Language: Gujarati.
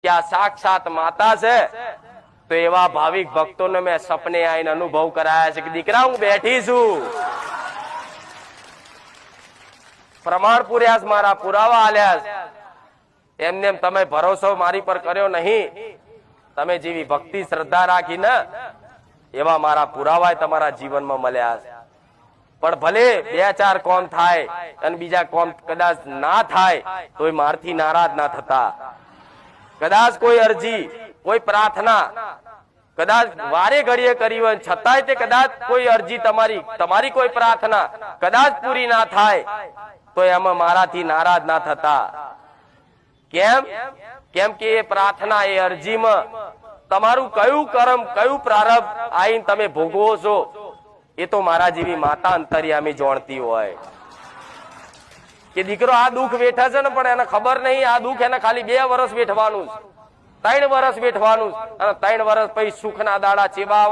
કે આ સાક્ષાત માતા છે, તો એવા ભાવિક ભક્તોને મેં સપને આવીને અનુભવ કરાયા છે કે દીકરા હું બેઠી છું, પ્રમાણ પૂર્યા, મારા પુરાવા આલ્યા. એમને એમ તમે ભરોસો મારી પર કર્યો નહીં, તમે જેવી ભક્તિ શ્રદ્ધા રાખી ને એવા મારા પુરાવા તમારા જીવનમાં મળ્યા છે. પણ ભલે 2-4 કોમ થાય અને બીજા કોમ કદાચ ના થાય તોય મારથી નારાજ ના થતા. કદાચ કોઈ અરજી, કોઈ પ્રાર્થના કદાચ વારે ઘડીએ કરી હોય છતાંય તે કદાચ કોઈ અરજી તમારી કોઈ પ્રાર્થના કદાચ પૂરી ના થાય તો એમાં મારાથી નારાજ ના થતા. કેમ કે એ પ્રાર્થના, એ અરજીમાં તમારું કયું કર્મ, કયું પ્રારબ્ધ આઈને તમે ભોગવો છો એ તો મારા જેવી માતા અંતર્યામી જાણતી હોય. કે દીકરો આ દુઃખ વેઠે છે ને, પણ એને ખબર નહીં આ દુઃખ એને ખાલી 2 વર્ષ વેઠવાનું, 3 વર્ષ વેઠવાનું, અને 3 વર્ષ પછી સુખના દાડા ચેવા